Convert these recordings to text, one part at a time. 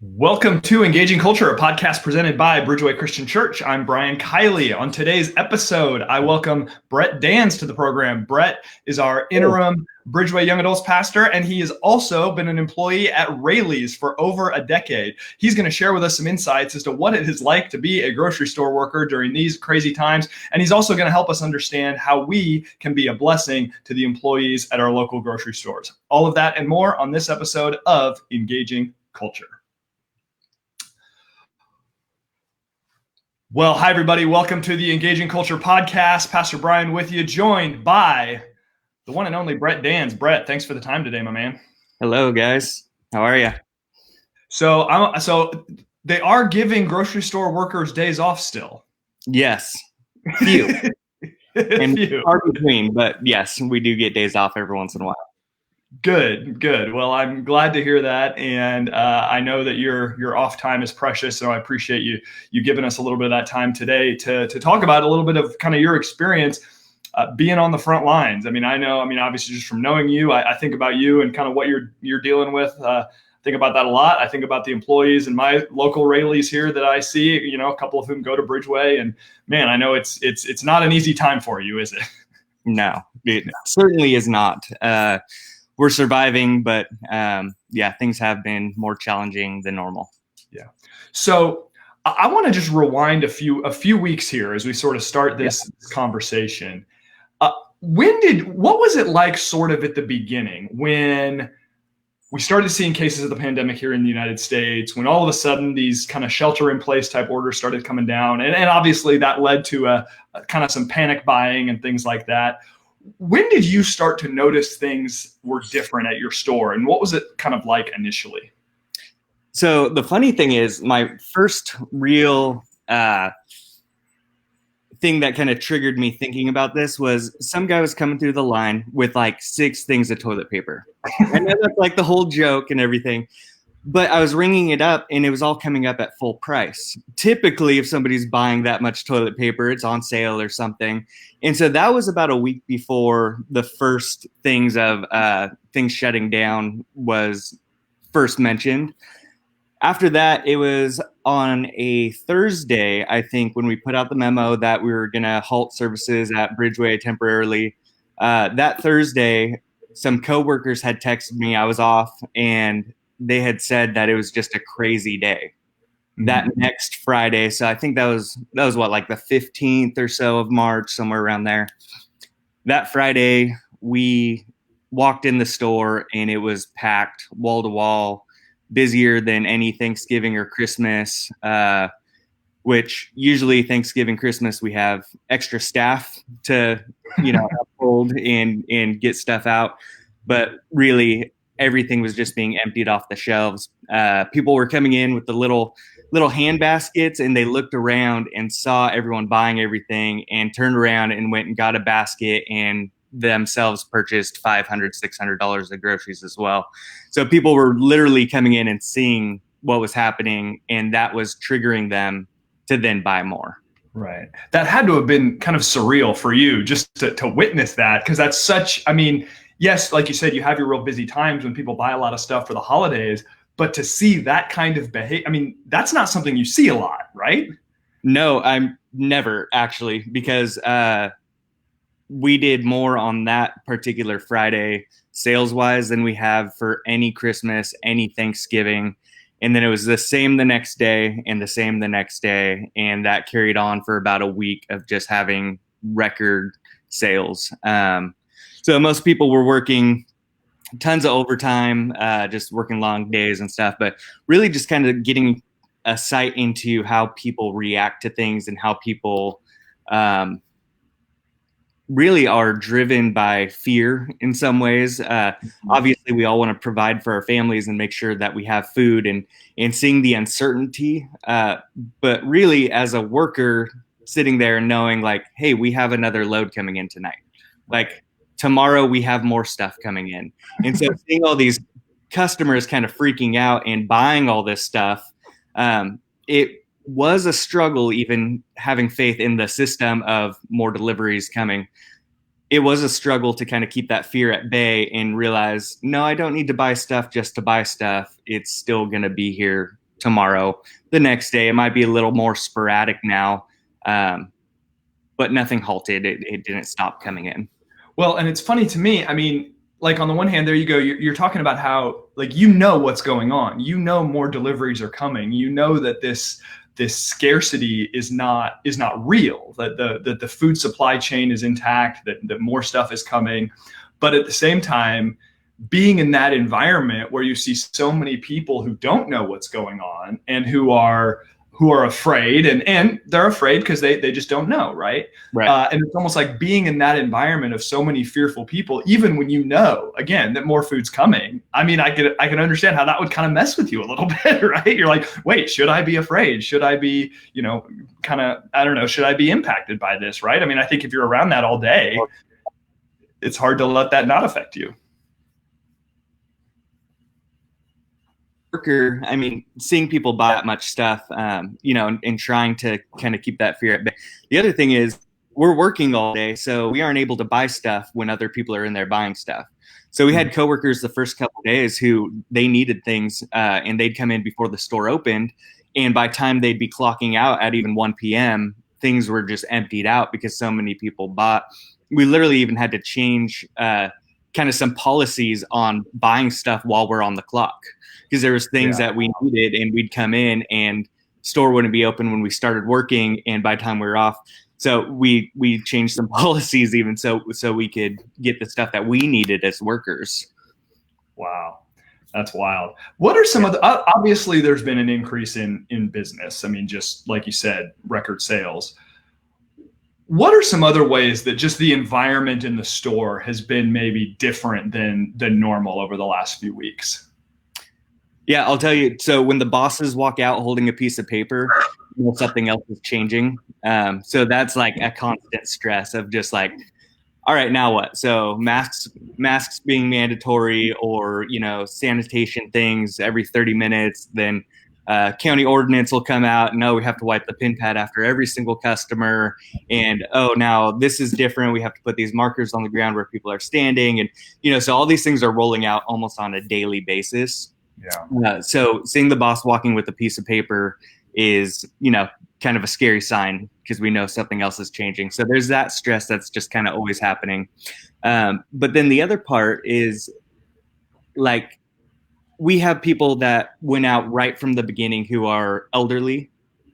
Welcome to Engaging Culture, a podcast presented by Bridgeway Christian Church. I'm Brian Kiley. On today's episode, I welcome Brett Dans to the program. Brett is our interim Bridgeway Young Adults pastor, and he has also been an employee at Rayleigh's for over a decade. He's going to share with us some insights as to what it is like to be a grocery store worker during these crazy times, and he's also going to help us understand how we can be a blessing to the employees at our local grocery stores. All of that and more on this episode of Engaging Culture. Well, hi, everybody. Welcome to the Engaging Culture podcast. Pastor Brian with you, joined by the one and only Brett Dans. Brett, thanks for the time today, my man. Hello, guys. How are you? So they are giving grocery store workers days off still. Yes. Few. And Few. far between, but yes, we do get days off every once in a while. Good. Well, I'm glad to hear that, and I know that your off time is precious, so I appreciate you giving us a little bit of that time today to talk about a little bit of kind of your experience being on the front lines. Obviously, just from knowing you, I think about you and kind of what you're dealing with. Think about that a lot. I think about the employees in my local Rayleigh's here that I see. A couple of whom go to Bridgeway, and man, I know it's not an easy time for you, is it? No, it certainly is not. We're surviving, but things have been more challenging than normal. Yeah. So I want to just rewind a few weeks here as we sort of start this conversation. What was it like sort of at the beginning when we started seeing cases of the pandemic here in the United States, when all of a sudden these kind of shelter in place type orders started coming down, and obviously that led to a kind of some panic buying and things like that. When did you start to notice things were different at your store, and what was it kind of like initially? So the funny thing is, my first real thing that kind of triggered me thinking about this was some guy was coming through the line with like 6 things of toilet paper. I know that's like the whole joke and everything, but I was ringing it up and it was all coming up at full price. Typically, if somebody's buying that much toilet paper, it's on sale or something. And so that was about a week before the first things of things shutting down was first mentioned. After that, it was on a Thursday, I think, when we put out the memo that we were going to halt services at Bridgeway temporarily. That Thursday, some coworkers had texted me. I was off, and they had said that it was just a crazy day. That next Friday, so I think that was what, like the 15th or so of March, somewhere around there. That Friday, we walked in the store and it was packed wall to wall, busier than any Thanksgiving or Christmas, which usually Thanksgiving, Christmas, we have extra staff to, uphold and get stuff out. But really, everything was just being emptied off the shelves. People were coming in with the little hand baskets, and they looked around and saw everyone buying everything and turned around and went and got a basket and themselves purchased $500, $600 of groceries as well. So people were literally coming in and seeing what was happening, and that was triggering them to then buy more. Right. That had to have been kind of surreal for you just to witness that, because that's such, yes, like you said, you have your real busy times when people buy a lot of stuff for the holidays, but to see that kind of behavior, that's not something you see a lot, right? No, I'm never actually, because we did more on that particular Friday sales wise than we have for any Christmas, any Thanksgiving. And then it was the same the next day and the same the next day. And that carried on for about a week of just having record sales. So most people were working tons of overtime, just working long days and stuff, but really just kind of getting a sight into how people react to things and how people really are driven by fear in some ways. Obviously, we all want to provide for our families and make sure that we have food and seeing the uncertainty. But really, as a worker sitting there and knowing like, hey, we have another load coming in tonight. Like tomorrow we have more stuff coming in. And so seeing all these customers kind of freaking out and buying all this stuff, it was a struggle even having faith in the system of more deliveries coming. It was a struggle to kind of keep that fear at bay and realize, no, I don't need to buy stuff just to buy stuff. It's still going to be here tomorrow. The next day, it might be a little more sporadic now, but nothing halted. It didn't stop coming in. Well, and it's funny to me. I mean, like on the one hand, there you go. You're talking about how, like, you know what's going on. You know more deliveries are coming. You know that this scarcity is not real. That the food supply chain is intact. That more stuff is coming. But at the same time, being in that environment where you see so many people who don't know what's going on and who are afraid, and they're afraid because they just don't know, right? And it's almost like being in that environment of so many fearful people, even when you know, again, that more food's coming. I mean, I can understand how that would kind of mess with you a little bit, right? You're like, wait, should I be afraid? Should I be, kind of, I don't know, should I be impacted by this, right? I mean, I think if you're around that all day, it's hard to let that not affect you. Worker, I mean, seeing people buy that much stuff, and trying to kind of keep that fear at bay. The other thing is we're working all day, so we aren't able to buy stuff when other people are in there buying stuff. So we had coworkers the first couple of days who they needed things, and they'd come in before the store opened, and by the time they'd be clocking out at even 1 p.m., things were just emptied out because so many people bought. We literally even had to change kind of some policies on buying stuff while we're on the clock, because there was things that we needed and we'd come in and store wouldn't be open when we started working, and by the time we were off. So we changed some policies even so we could get the stuff that we needed as workers. Wow. That's wild. What are some other, obviously there's been an increase in business. I mean, just like you said, record sales. What are some other ways that just the environment in the store has been maybe different than normal over the last few weeks? Yeah, I'll tell you. So when the bosses walk out holding a piece of paper, something else is changing. So that's like a constant stress of just like, all right, now what? So masks being mandatory, or sanitation things every 30 minutes. Then county ordinance will come out. No, we have to wipe the pin pad after every single customer. And now this is different. We have to put these markers on the ground where people are standing, and so all these things are rolling out almost on a daily basis. Yeah. So seeing the boss walking with a piece of paper is, kind of a scary sign, because we know something else is changing. So there's that stress that's just kind of always happening. But then the other part is, like, we have people that went out right from the beginning who are elderly.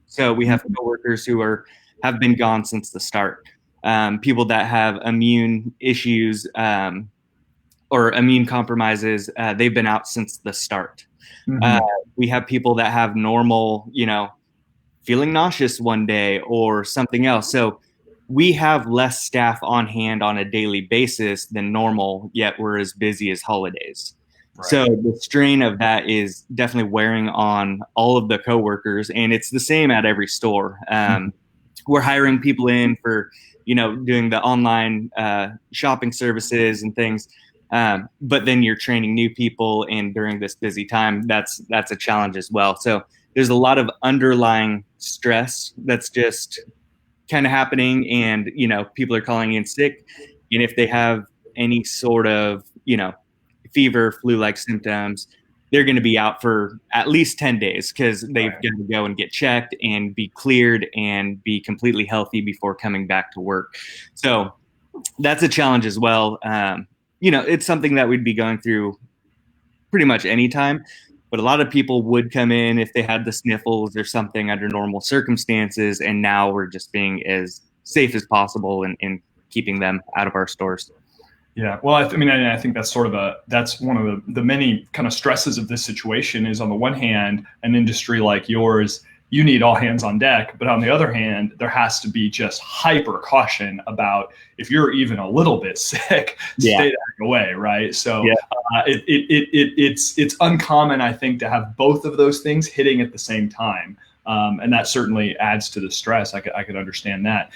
So we have coworkers who have been gone since the start. People that have immune issues, or immune compromises, they've been out since the start. We have people that have normal, feeling nauseous one day or something else. So we have less staff on hand on a daily basis than normal, yet we're as busy as holidays. Right. So the strain of that is definitely wearing on all of the coworkers, and it's the same at every store. We're hiring people in for, doing the online shopping services and things. But then you're training new people, and during this busy time, that's a challenge as well. So there's a lot of underlying stress that's just kind of happening, and people are calling in sick, and if they have any sort of fever, flu-like symptoms, they're going to be out for at least 10 days because they've got to go and get checked and be cleared and be completely healthy before coming back to work. So that's a challenge as well. It's something that we'd be going through pretty much any time, but a lot of people would come in if they had the sniffles or something under normal circumstances, and now we're just being as safe as possible and keeping them out of our stores. Yeah, well, I think that's that's one of the many kind of stresses of this situation is, on the one hand, an industry like yours, you need all hands on deck. But on the other hand, there has to be just hyper caution about, if you're even a little bit sick, stay the heck away, right? So it's uncommon, I think, to have both of those things hitting at the same time. And that certainly adds to the stress. I could understand that.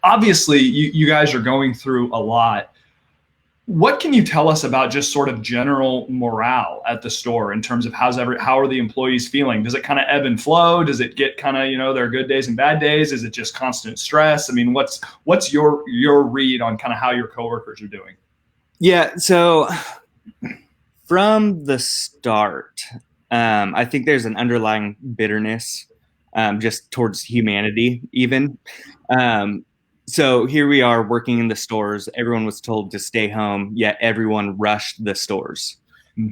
Obviously, you guys are going through a lot. What can you tell us about just sort of general morale at the store in terms of how are the employees feeling? Does it kind of ebb and flow? Does it get kind of, there are good days and bad days? Is it just constant stress? I mean, what's your read on kind of how your coworkers are doing? Yeah. So from the start, I think there's an underlying bitterness just towards humanity, even. Um, so here we are working in the stores. Everyone was told to stay home, yet everyone rushed the stores.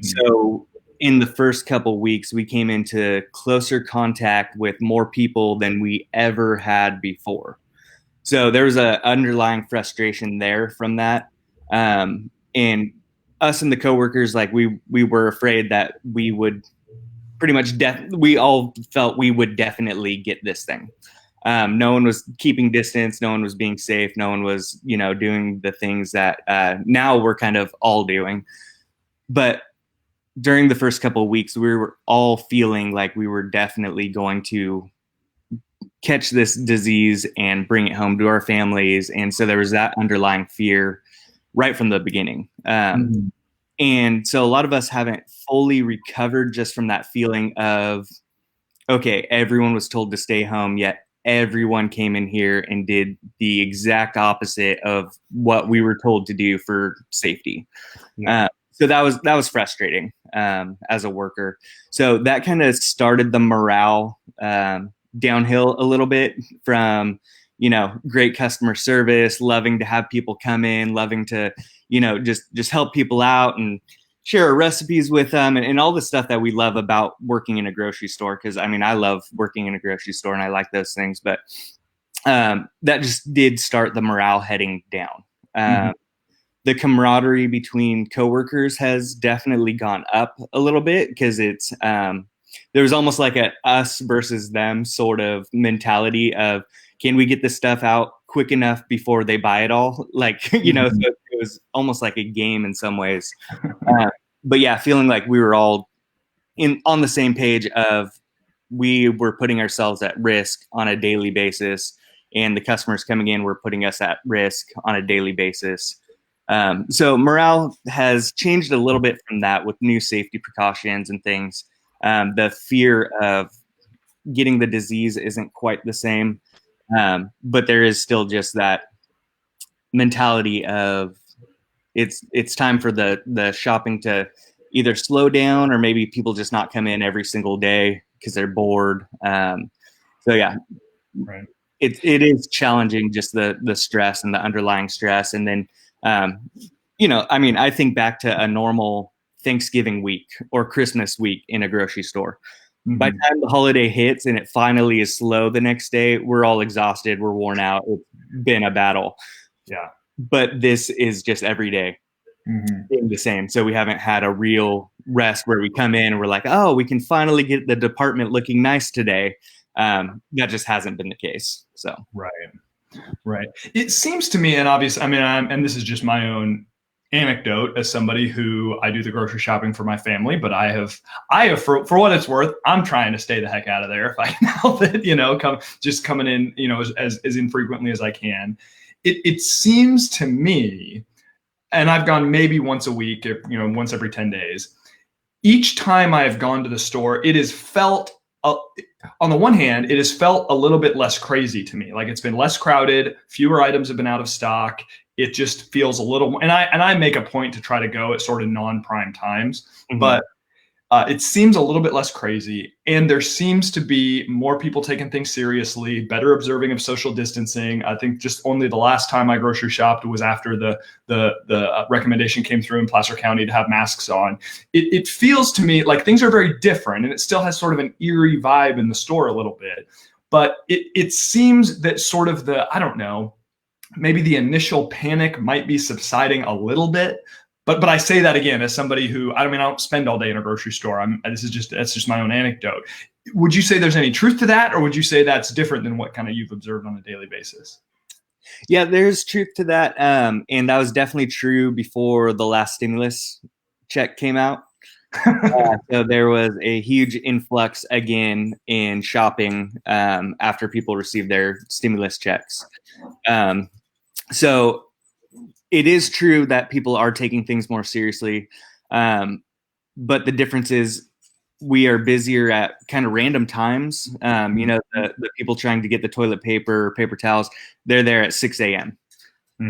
So in the first couple weeks, we came into closer contact with more people than we ever had before. So there was a underlying frustration there from that. And us and the coworkers, like we were afraid that we would pretty much we all felt we would definitely get this thing. No one was keeping distance. No one was being safe. No one was, doing the things that now we're kind of all doing. But during the first couple of weeks, we were all feeling like we were definitely going to catch this disease and bring it home to our families. And so there was that underlying fear right from the beginning. And so a lot of us haven't fully recovered just from that feeling of, okay, everyone was told to stay home, yet everyone came in here and did the exact opposite of what we were told to do for safety. So that was frustrating as a worker. So that kind of started the morale downhill a little bit from, great customer service, loving to have people come in, loving to, just help people out and share our recipes with them and all the stuff that we love about working in a grocery store. Cause I love working in a grocery store and I like those things, but that just did start the morale heading down. The camaraderie between coworkers has definitely gone up a little bit because it's there was almost like a us versus them sort of mentality of, can we get this stuff out quick enough before they buy it all? Like, so it was almost like a game in some ways. But yeah, feeling like we were all on the same page of we were putting ourselves at risk on a daily basis, and the customers coming in were putting us at risk on a daily basis. So morale has changed a little bit from that with new safety precautions and things. The fear of getting the disease isn't quite the same, but there is still just that mentality of it's time for the shopping to either slow down or maybe people just not come in every single day because they're bored. So yeah, right. It is challenging, just the stress and the underlying stress. And then, I think back to a normal Thanksgiving week or Christmas week in a grocery store. By the time the holiday hits and it finally is slow the next day, we're all exhausted. We're worn out. It's been a battle. Yeah. But this is just every day being the same. So we haven't had a real rest where we come in and we're like, oh, we can finally get the department looking nice today. That just hasn't been the case. So right. It seems to me, and obviously, and this is just my own anecdote as somebody who I do the grocery shopping for my family, but I have for what it's worth, I'm trying to stay the heck out of there if I can help it. Coming in, as infrequently as I can. It seems to me, and I've gone maybe once a week, once every 10 days. Each time I've gone to the store, it has felt, on the one hand, it has felt a little bit less crazy to me. Like it's been less crowded, fewer items have been out of stock. It just feels a little, and I make a point to try to go at sort of non-prime times, but it seems a little bit less crazy, and there seems to be more people taking things seriously, better observing of social distancing. I think just only the last time I grocery shopped was after the recommendation came through in Placer County to have masks on. It feels to me like things are very different, and it still has sort of an eerie vibe in the store a little bit. But it seems that sort of I don't know, maybe the initial panic might be subsiding a little bit. But I say that again as somebody who, I don't spend all day in a grocery store. That's just my own anecdote. Would you say there's any truth to that, or would you say that's different than what kind of you've observed on a daily basis? Yeah, there's truth to that. And that was definitely true before the last stimulus check came out. So there was a huge influx again in shopping after people received their stimulus checks. So it is true that people are taking things more seriously. But the difference is we are busier at kind of random times. The people trying to get the toilet paper, paper towels, they're there at 6 a.m.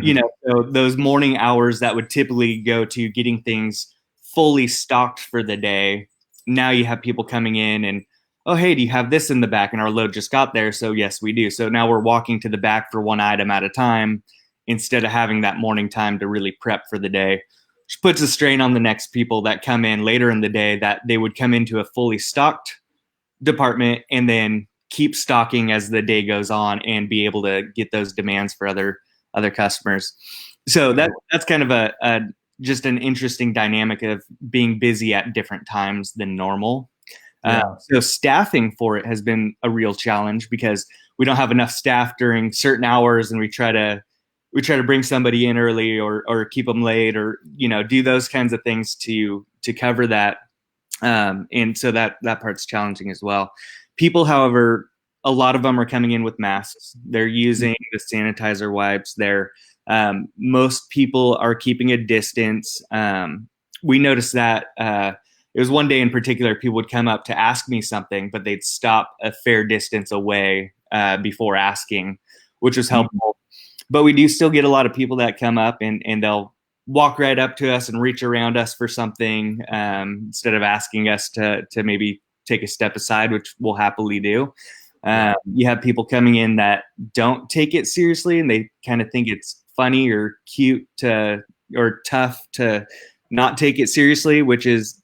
So those morning hours that would typically go to getting things fully stocked for the day now you have people coming in and, oh, hey, do you have this in the back? And our load just got there. So yes, we do. So now we're walking to the back for one item at a time instead of having that morning time to really prep for the day, which puts a strain on the next people that come in later in the day, that they would come into a fully stocked department and then keep stocking as the day goes on and be able to get those demands for other customers. So that's kind of a just an interesting dynamic of being busy at different times than normal. So staffing for it has been a real challenge because we don't have enough staff during certain hours, and we try to bring somebody in early or keep them late, or do those kinds of things to cover that. And so that part's challenging as well. People, however, a lot of them are coming in with masks. They're using the sanitizer wipes. Most people are keeping a distance. We noticed that it was one day in particular, people would come up to ask me something, but they'd stop a fair distance away before asking, which was helpful. But we do still get a lot of people that come up and they'll walk right up to us and reach around us for something instead of asking us to maybe take a step aside, which we'll happily do. You have people coming in that don't take it seriously, and they kind of think it's funny or cute or tough to not take it seriously, which is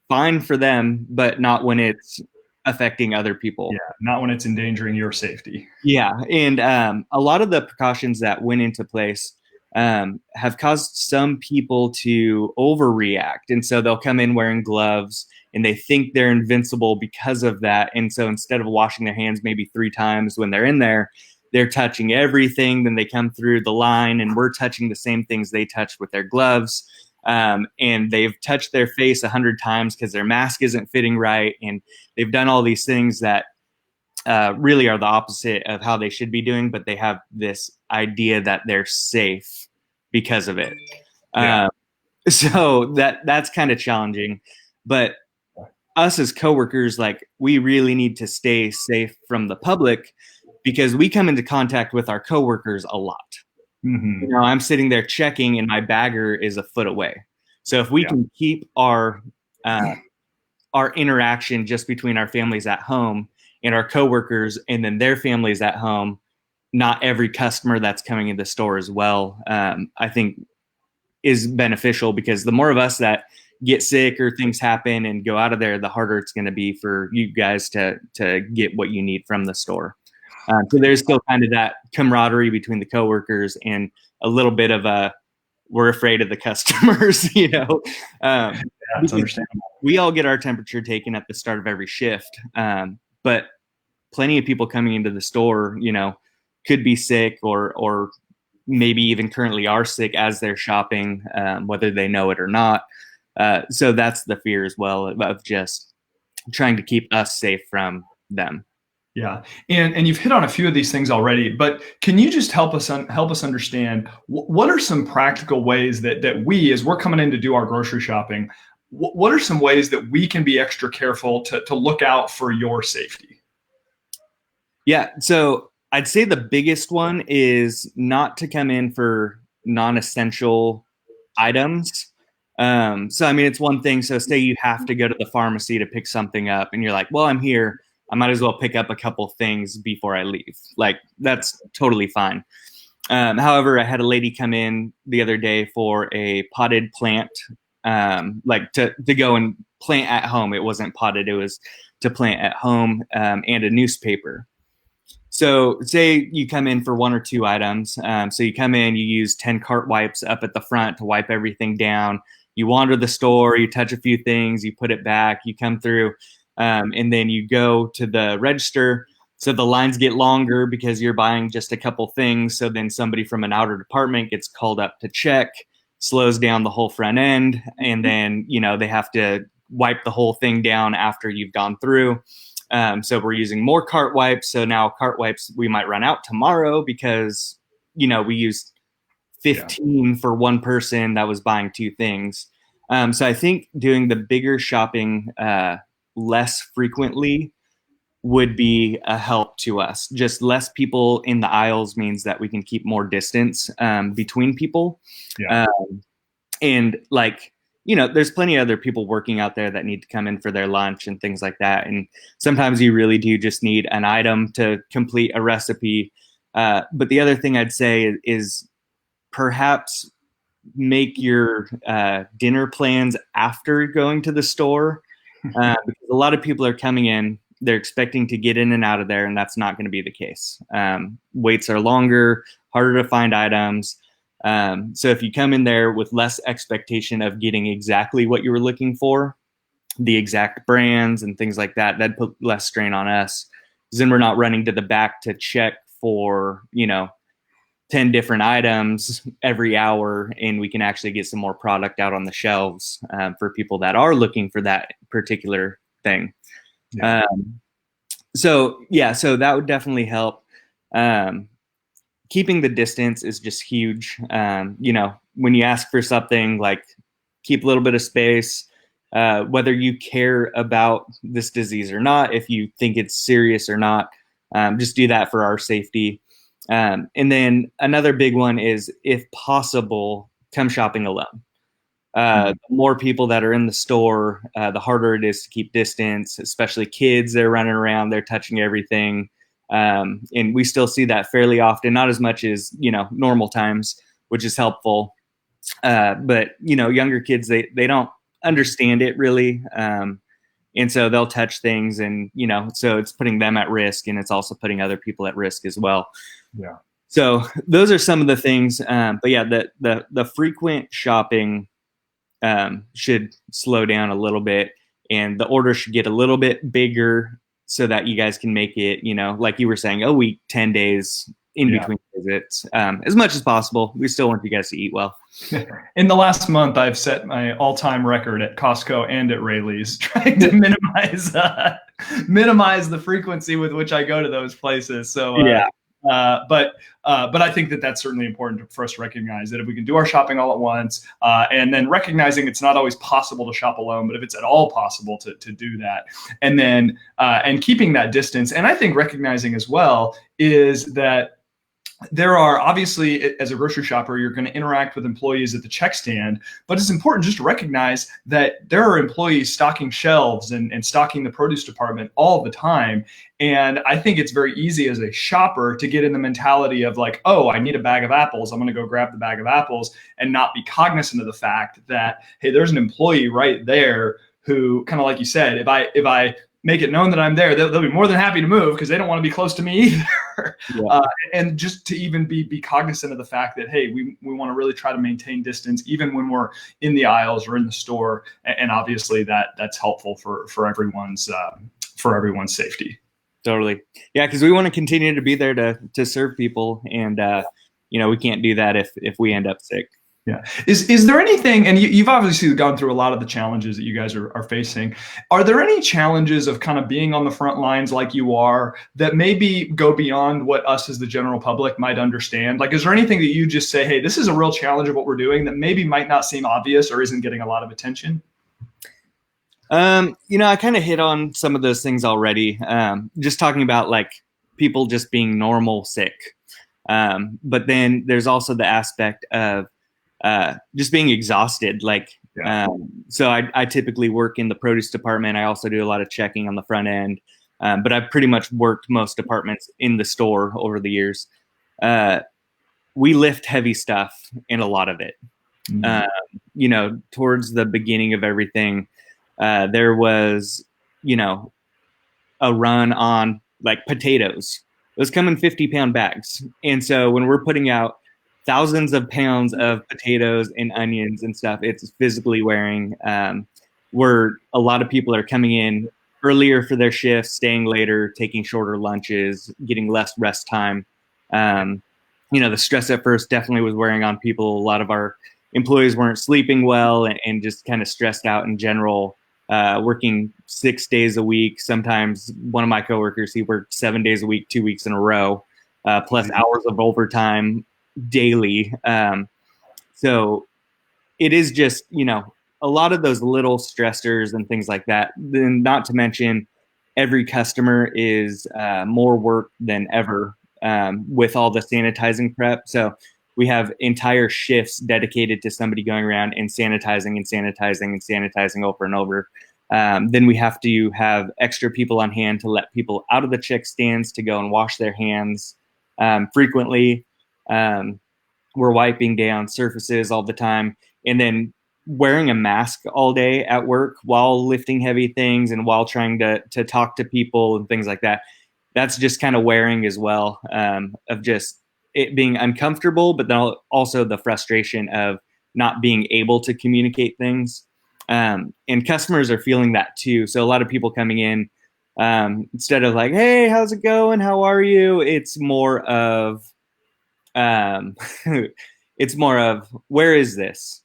fine for them, but not when it's affecting other people. Yeah, not when it's endangering your safety. Yeah, and a lot of the precautions that went into place have caused some people to overreact. And so they'll come in wearing gloves and they think they're invincible because of that. And so instead of washing their hands maybe 3 times when they're in there, they're touching everything. Then they come through the line and we're touching the same things they touched with their gloves. And they've touched their face 100 times because their mask isn't fitting right. And they've done all these things that really are the opposite of how they should be doing, but they have this idea that they're safe because of it. So that's kind of challenging. But us as coworkers, like, we really need to stay safe from the public because we come into contact with our coworkers a lot. Mm-hmm. I'm sitting there checking and my bagger is a foot away. So if we can keep our interaction just between our families at home and our coworkers and then their families at home, not every customer that's coming in the store as well, I think is beneficial, because the more of us that get sick or things happen and go out of there, the harder it's going to be for you guys to get what you need from the store. So there's still kind of that camaraderie between the coworkers and a little bit of we're afraid of the customers, That's understandable. We all get our temperature taken at the start of every shift. But plenty of people coming into the store, could be sick or maybe even currently are sick as they're shopping, whether they know it or not. So that's the fear as well of just trying to keep us safe from them. Yeah, and you've hit on a few of these things already, but can you just help us understand what are some practical ways that we, as we're coming in to do our grocery shopping, what are some ways that we can be extra careful to look out for your safety? Yeah, so I'd say the biggest one is not to come in for non-essential items. So I mean, it's one thing. So say you have to go to the pharmacy to pick something up, and you're like, well, I'm here, I might as well pick up a couple things before I leave. Like, that's totally fine. However, I had a lady come in the other day for a potted plant, like to go and plant at home. It wasn't potted, it was to plant at home, and a newspaper. So say you come in for 1 or 2 items. So you come in, you use 10 cart wipes up at the front to wipe everything down. You wander the store, you touch a few things, you put it back, you come through, and then you go to the register. So the lines get longer because you're buying just a couple things. So then somebody from an outer department gets called up to check, slows down the whole front end. And then, they have to wipe the whole thing down after you've gone through. So we're using more cart wipes. So now cart wipes, we might run out tomorrow because, we used 15 for one person that was buying 2 things. So I think doing the bigger shopping less frequently would be a help to us. Just less people in the aisles means that we can keep more distance between people. Yeah. And like, there's plenty of other people working out there that need to come in for their lunch and things like that. And sometimes you really do just need an item to complete a recipe. But the other thing I'd say is perhaps make your dinner plans after going to the store. Because a lot of people are coming in, they're expecting to get in and out of there, and that's not going to be the case. Waits are longer, harder to find items. So if you come in there with less expectation of getting exactly what you were looking for, the exact brands and things like that, that'd put less strain on us. Because then we're not running to the back to check for, 10 different items every hour, and we can actually get some more product out on the shelves for people that are looking for that particular thing. Yeah. So that would definitely help. Keeping the distance is just huge. When you ask for something, like, keep a little bit of space, whether you care about this disease or not, if you think it's serious or not, just do that for our safety. And then another big one is, if possible, come shopping alone. The more people that are in the store, the harder it is to keep distance, especially kids. They're running around, they're touching everything. And we still see that fairly often, not as much as, normal times, which is helpful. But, younger kids, they don't understand it really. And so they'll touch things, and, so it's putting them at risk, and it's also putting other people at risk as well. Yeah. So those are some of the things. But yeah, the frequent shopping should slow down a little bit, and the order should get a little bit bigger so that you guys can make it, like you were saying, a week, 10 days in between visits, as much as possible. We still want you guys to eat well. In the last month, I've set my all-time record at Costco and at Rayleigh's, trying to minimize the frequency with which I go to those places. So but I think that that's certainly important for us to recognize that if we can do our shopping all at once, and then recognizing it's not always possible to shop alone, but if it's at all possible to do that, and then and keeping that distance. And I think recognizing as well is that there are, obviously, as a grocery shopper, you're going to interact with employees at the check stand, but it's important just to recognize that there are employees stocking shelves and stocking the produce department all the time. And I think it's very easy as a shopper to get in the mentality of like, oh, I need a bag of apples, I'm going to go grab the bag of apples, and not be cognizant of the fact that, hey, there's an employee right there who, kind of like you said, if I make it known that I'm there, they'll be more than happy to move, because they don't want to be close to me either. Yeah. And just to even be cognizant of the fact that, hey, we want to really try to maintain distance even when we're in the aisles or in the store. And obviously that's helpful for everyone's safety. Totally. Yeah, because we want to continue to be there to serve people, and we can't do that if we end up sick. Yeah. Is there anything, and you've obviously gone through a lot of the challenges that you guys are facing. Are there any challenges of kind of being on the front lines like you are that maybe go beyond what us as the general public might understand? Like, is there anything that you just say, hey, this is a real challenge of what we're doing that maybe might not seem obvious or isn't getting a lot of attention? I kind of hit on some of those things already. Just talking about like people just being normal sick. But then there's also the aspect of just being exhausted. So I typically work in the produce department. I also do a lot of checking on the front end, but I've pretty much worked most departments in the store over the years. We lift heavy stuff, and a lot of it. Towards the beginning of everything, there was, a run on like potatoes. Those come in 50-pound bags. And so when we're putting out thousands of pounds of potatoes and onions and stuff, it's physically wearing. Where a lot of people are coming in earlier for their shifts, staying later, taking shorter lunches, getting less rest time. The stress at first definitely was wearing on people. A lot of our employees weren't sleeping well and just kind of stressed out in general, working 6 days a week. Sometimes one of my coworkers, he worked 7 days a week, 2 weeks in a row, plus hours of overtime daily. So it is just, a lot of those little stressors and things like that. Then not to mention every customer is more work than ever with all the sanitizing prep. So we have entire shifts dedicated to somebody going around and sanitizing and sanitizing and sanitizing over and over. Then we have to have extra people on hand to let people out of the check stands to go and wash their hands frequently. We're wiping down surfaces all the time. And then wearing a mask all day at work while lifting heavy things and while trying to talk to people and things like that. That's just kind of wearing as well, of just it being uncomfortable, but then also the frustration of not being able to communicate things. And customers are feeling that too. So a lot of people coming in, instead of like, hey, how's it going? How are you? It's more of, it's more of, where is this?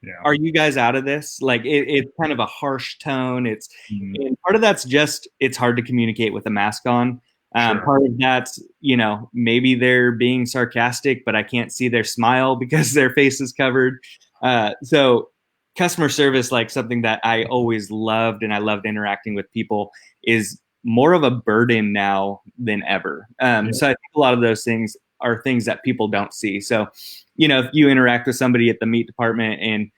Yeah. Are you guys out of this? Like it's kind of a harsh tone. And part of that's just, it's hard to communicate with a mask on. Sure. Part of that's, maybe they're being sarcastic, but I can't see their smile because their face is covered. So customer service, like something that I always loved and I loved interacting with people, is more of a burden now than ever. So I think a lot of those things are things that people don't see. So, if you interact with somebody at the meat department and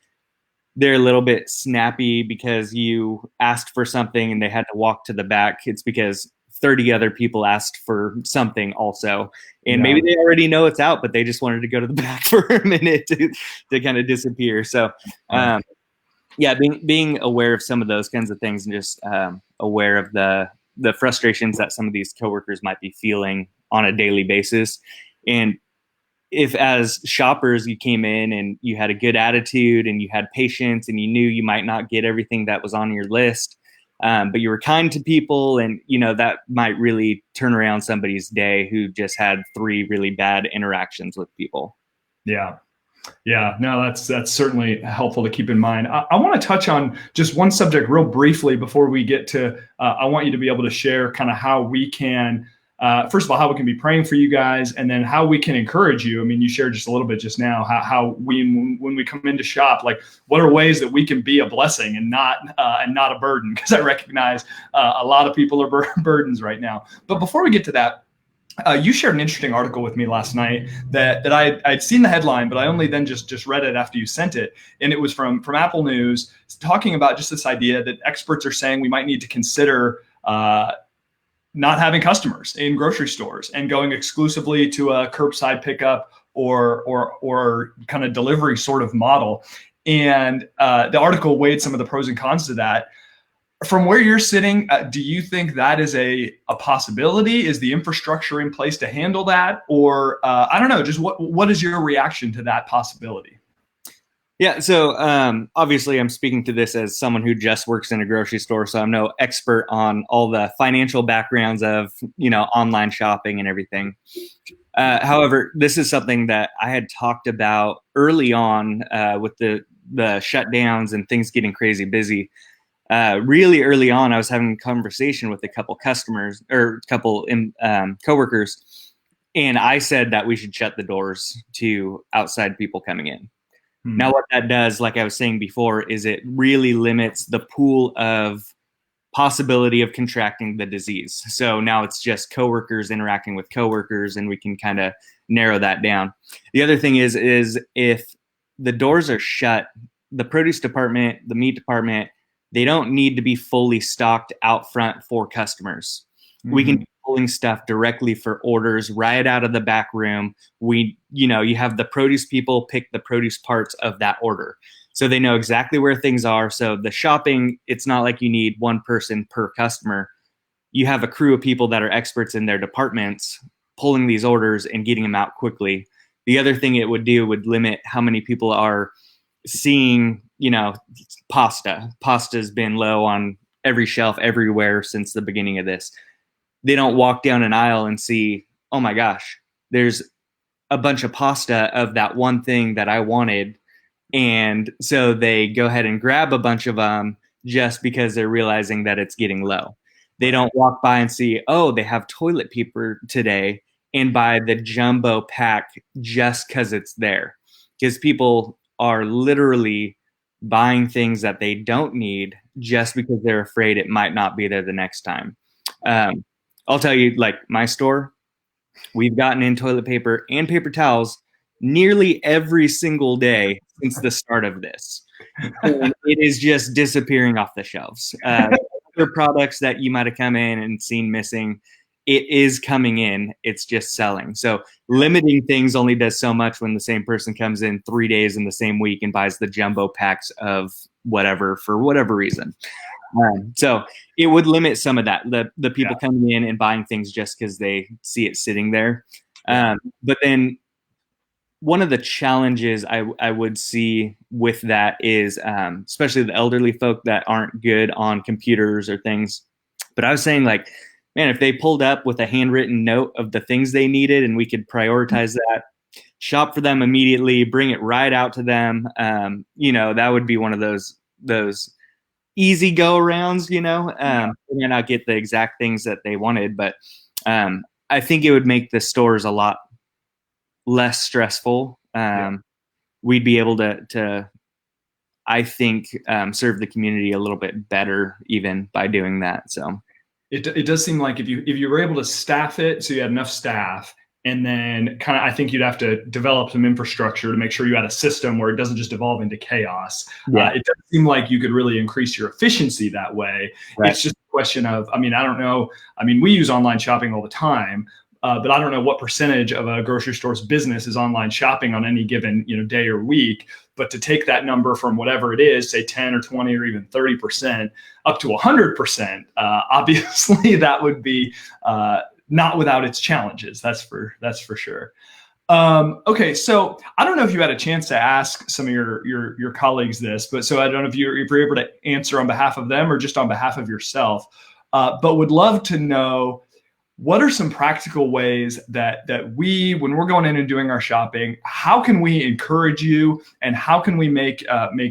they're a little bit snappy because you asked for something and they had to walk to the back, it's because 30 other people asked for something also. And maybe they already know it's out, but they just wanted to go to the back for a minute to kind of disappear. So, being aware of some of those kinds of things and just aware of the frustrations that some of these coworkers might be feeling on a daily basis. And if as shoppers you came in and you had a good attitude and you had patience and you knew you might not get everything that was on your list, but you were kind to people, and that might really turn around somebody's day who just had 3 really bad interactions with people. Yeah. No, that's certainly helpful to keep in mind. I want to touch on just one subject real briefly before we get to, I want you to be able to share kind of how we can, first of all, how we can be praying for you guys, and then how we can encourage you. I mean, you shared just a little bit just now how we, when we come into shop, like what are ways that we can be a blessing and not a burden? Because I recognize a lot of people are burdens right now. But before we get to that, you shared an interesting article with me last night that I'd seen the headline, but I only then just read it after you sent it. And it was from Apple News, talking about just this idea that experts are saying we might need to consider not having customers in grocery stores and going exclusively to a curbside pickup or kind of delivery sort of model. And the article weighed some of the pros and cons to that. From where you're sitting, do you think that is a possibility? Is the infrastructure in place to handle that? Or I don't know, just what is your reaction to that possibility? Yeah, so obviously I'm speaking to this as someone who just works in a grocery store, so I'm no expert on all the financial backgrounds of, online shopping and everything. However, this is something that I had talked about early on with the shutdowns and things getting crazy busy. Really early on, I was having a conversation with a couple customers or coworkers, and I said that we should shut the doors to outside people coming in. Now, what that does, like I was saying before, is it really limits the pool of possibility of contracting the disease. So now it's just coworkers interacting with coworkers, and we can kind of narrow that down. The other thing is if the doors are shut, the produce department, the meat department, they don't need to be fully stocked out front for customers. We can be pulling stuff directly for orders right out of the back room. You have the produce people pick the produce parts of that order. So they know exactly where things are. So the shopping, it's not like you need one person per customer. You have a crew of people that are experts in their departments pulling these orders and getting them out quickly. The other thing it would do would limit how many people are seeing, pasta. Pasta's been low on every shelf everywhere since the beginning of this. They don't walk down an aisle and see, oh my gosh, there's a bunch of pasta of that one thing that I wanted. And so they go ahead and grab a bunch of them just because they're realizing that it's getting low. They don't walk by and see, oh, they have toilet paper today, and buy the jumbo pack just because it's there. Because people are literally buying things that they don't need just because they're afraid it might not be there the next time. I'll tell you, like my store, we've gotten in toilet paper and paper towels nearly every single day since the start of this. And it is just disappearing off the shelves. Other products that you might have come in and seen missing, it is coming in. It's just selling. So limiting things only does so much when the same person comes in 3 days in the same week and buys the jumbo packs of whatever for whatever reason. So it would limit some of that, the people coming in and buying things just because they see it sitting there. But then one of the challenges I would see with that is, especially the elderly folk that aren't good on computers or things. But I was saying, like, man, if they pulled up with a handwritten note of the things they needed and we could prioritize that, shop for them immediately, bring it right out to them, that would be one of those easy go arounds, they may not get the exact things that they wanted, but I think it would make the stores a lot less stressful. We'd be able to I think, serve the community a little bit better even by doing that. So it does seem like if you were able to staff it, so you had enough staff, and then kind of, I think you'd have to develop some infrastructure to make sure you had a system where it doesn't just evolve into chaos. It does seem like you could really increase your efficiency that way. Right. It's just a question of, I don't know. We use online shopping all the time, but I don't know what percentage of a grocery store's business is online shopping on any given day or week. But to take that number from whatever it is, say 10 or 20 or even 30% up to 100%, obviously that would be not without its challenges. That's for sure. Okay, so I don't know if you had a chance to ask some of your colleagues this, but so I don't know if you're able to answer on behalf of them or just on behalf of yourself. But would love to know, what are some practical ways that we, when we're going in and doing our shopping, how can we encourage you and how can we make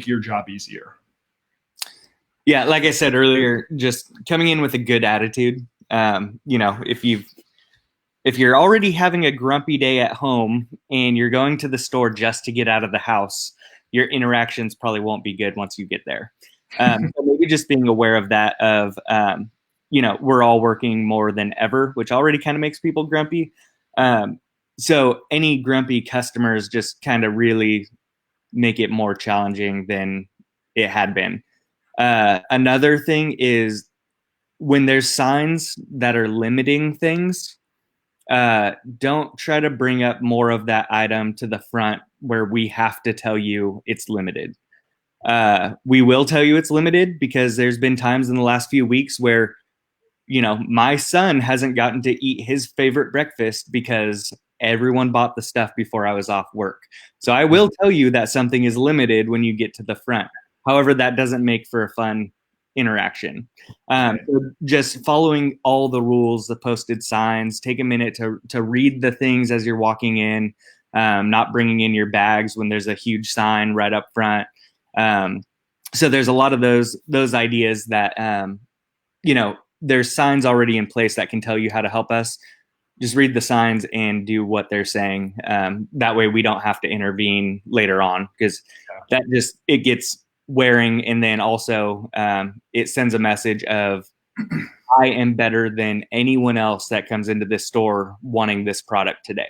your job easier? Yeah, like I said earlier, just coming in with a good attitude. If you're already having a grumpy day at home and you're going to the store just to get out of the house, your interactions probably won't be good once you get there. So maybe just being aware of that, we're all working more than ever, which already kind of makes people grumpy. So any grumpy customers just kind of really make it more challenging than it had been. Another thing is when there's signs that are limiting things, don't try to bring up more of that item to the front where we have to tell you it's limited. We will tell you it's limited because there's been times in the last few weeks where my son hasn't gotten to eat his favorite breakfast because everyone bought the stuff before I was off work. So I will tell you that something is limited when you get to the front. However, that doesn't make for a fun interaction. So just following all the rules, the posted signs, take a minute to read the things as you're walking in, not bringing in your bags when there's a huge sign right up front. So there's a lot of those ideas that, there's signs already in place that can tell you how to help us. Just read the signs and do what they're saying. That way we don't have to intervene later on, because it gets wearing. And then also it sends a message of, I am better than anyone else that comes into this store wanting this product today.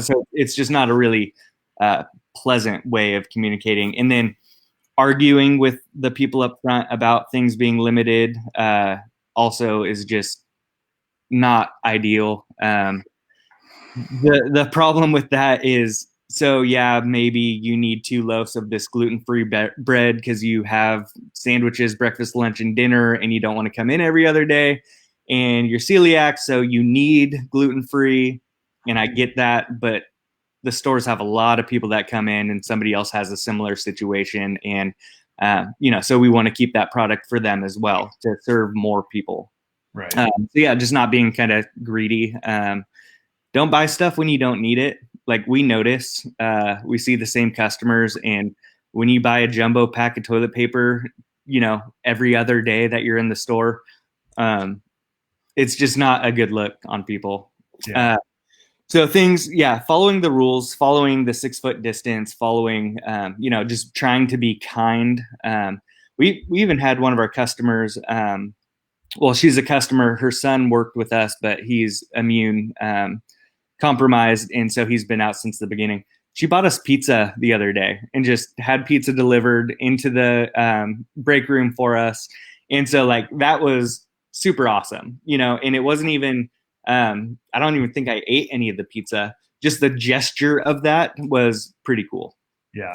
So it's just not a really pleasant way of communicating. And then arguing with the people up front about things being limited also is just not ideal. The problem with that is, maybe you need 2 loaves of this gluten-free bread because you have sandwiches, breakfast, lunch, and dinner, and you don't want to come in every other day, and you're celiac, so you need gluten-free, and I get that, but the stores have a lot of people that come in and somebody else has a similar situation, and so we want to keep that product for them as well to serve more people. Right. Just not being kind of greedy. Don't buy stuff when you don't need it. Like, we notice, we see the same customers, and when you buy a jumbo pack of toilet paper, every other day that you're in the store, it's just not a good look on people. Yeah. So things, following the rules, following the 6 foot distance, following, just trying to be kind. We even had one of our customers, she's a customer, her son worked with us, but he's immune compromised. And so he's been out since the beginning. she bought us pizza the other day and just had pizza delivered into the break room for us. And so like that was super awesome, you know, and it wasn't even, I don't even think I ate any of the pizza. Just the gesture of that was pretty cool. Yeah.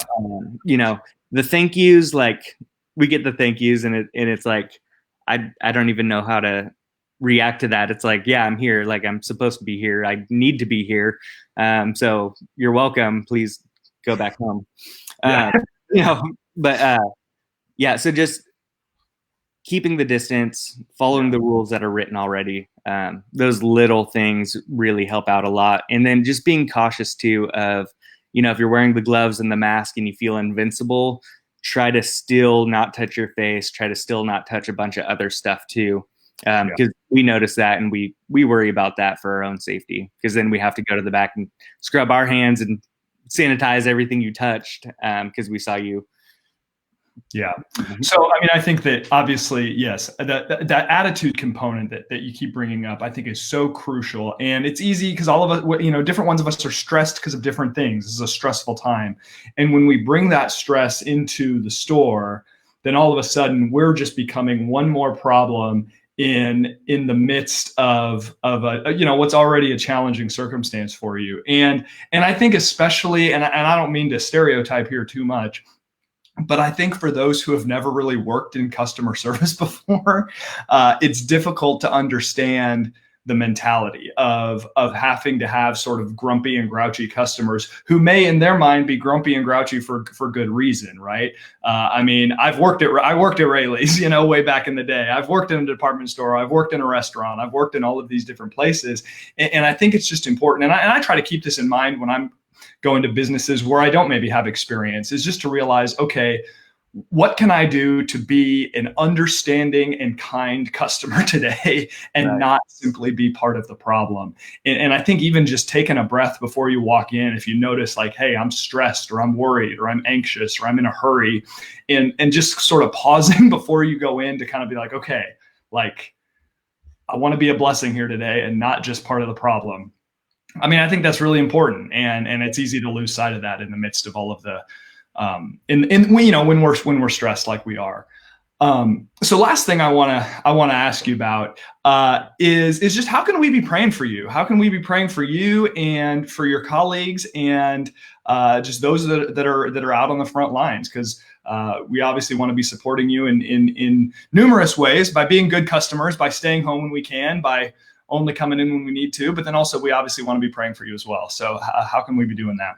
You know, the thank yous, like we get the thank yous and it's like, I don't even know how to react to that. It's like, yeah, I'm here. Like I'm supposed to be here. I need to be here. So you're welcome. Please go back home. Yeah. You know, but yeah, so just keeping the distance, following the rules that are written already. Those little things really help out a lot. And then just being cautious too of, you know, if you're wearing the gloves and the mask and you feel invincible, try to still not touch your face, try to still not touch a bunch of other stuff too. Because we notice that and we worry about that for our own safety, because then we have to go to the back and scrub our hands and sanitize everything you touched because we saw you. Yeah. So, I mean, I think that obviously, yes, that attitude component that you keep bringing up, I think is so crucial. And it's easy because all of us, you know, different ones of us are stressed because of different things. This is a stressful time. And when we bring that stress into the store, then all of a sudden we're just becoming one more problem in the midst of a, you know, what's already a challenging circumstance for you. And I think especially, and I don't mean to stereotype here too much, but I think for those who have never really worked in customer service before, it's difficult to understand the mentality of having to have sort of grumpy and grouchy customers who may in their mind be grumpy and grouchy for good reason, right? I mean, I worked at Rayleigh's, you know, way back in the day. I've worked in a department store. I've worked in a restaurant. I've worked in all of these different places. And I think it's just important. And I try to keep this in mind when I'm going to businesses where I don't maybe have experience, is just to realize, okay, what can I do to be an understanding and kind customer today and not simply be part of the problem? And I think even just taking a breath before you walk in, if you notice like, hey, I'm stressed or I'm worried or I'm anxious or I'm in a hurry, and just sort of pausing before you go in to kind of be like, okay, like I want to be a blessing here today and not just part of the problem. I mean, I think that's really important, and it's easy to lose sight of that in the midst of all of the, you know, when we're stressed like we are. So last thing I want to ask you about is just how can we be praying for you? How can we be praying for you and for your colleagues and just those that are out on the front lines? Because we obviously want to be supporting you in numerous ways, by being good customers, by staying home when we can, by only coming in when we need to, but then also we obviously want to be praying for you as well. So how can we be doing that?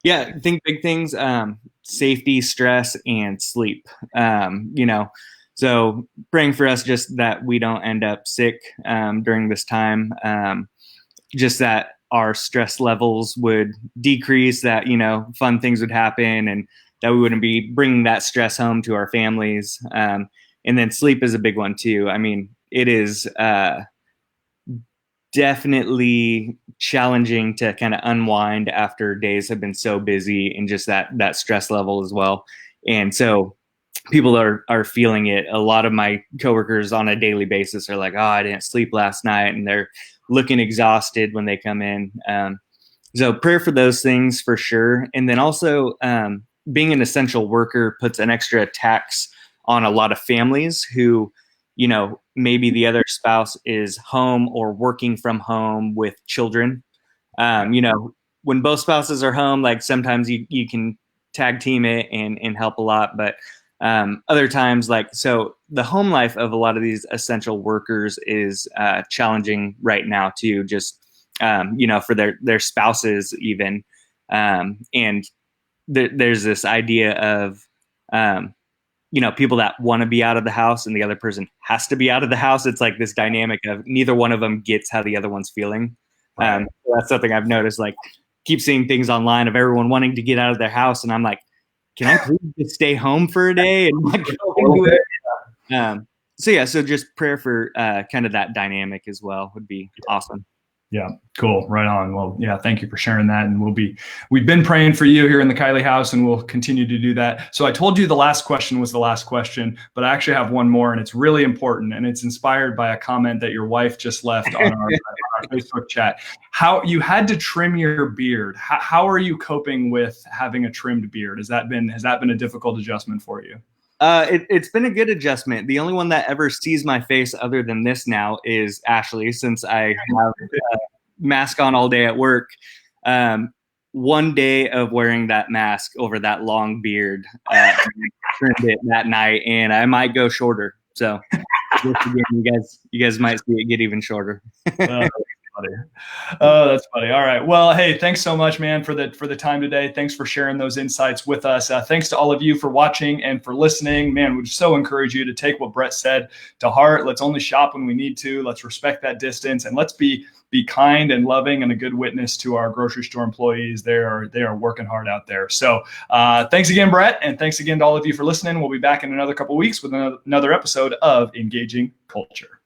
Yeah, I think big things, safety, stress, and sleep. You know, so praying for us just that we don't end up sick during this time, just that our stress levels would decrease, that, you know, fun things would happen and that we wouldn't be bringing that stress home to our families. And then sleep is a big one too. I mean, it is definitely challenging to kind of unwind after days have been so busy, and just that stress level as well. And so people are feeling it. A lot of my coworkers on a daily basis are like, oh, I didn't sleep last night, and they're looking exhausted when they come in. So prayer for those things for sure. And then also being an essential worker puts an extra tax on a lot of families who, you know, maybe the other spouse is home or working from home with children. You know, when both spouses are home, like sometimes you can tag team it and help a lot. But other times, like, so the home life of a lot of these essential workers is challenging right now too, just, you know, for their spouses even. And there's this idea of, you know, people that want to be out of the house and the other person has to be out of the house. It's like this dynamic of neither one of them gets how the other one's feeling. So that's something I've noticed, like keep seeing things online of everyone wanting to get out of their house. And I'm like, can I please just stay home for a day and not go into it? So yeah, so just prayer for kind of that dynamic as well would be awesome. Yeah, cool. Right on. Well, yeah, thank you for sharing that. And we've been praying for you here in the Kylie house, and we'll continue to do that. So I told you the last question was the last question, but I actually have one more, and it's really important, and it's inspired by a comment that your wife just left on our Facebook chat. How you had to trim your beard. How are you coping with having a trimmed beard? Has that been a difficult adjustment for you? It's been a good adjustment. The only one that ever sees my face other than this now is Ashley, since I have a mask on all day at work. One day of wearing that mask over that long beard, trimmed it that night, and I might go shorter. So again, you guys might see it get even shorter. Funny. Oh, that's funny. All right. Well, hey, thanks so much, man, for the time today. Thanks for sharing those insights with us. Thanks to all of you for watching and for listening. Man, we so encourage you to take what Brett said to heart. Let's only shop when we need to. Let's respect that distance, and let's be kind and loving and a good witness to our grocery store employees. They are working hard out there. So thanks again, Brett, and thanks again to all of you for listening. We'll be back in another couple of weeks with another episode of Engaging Culture.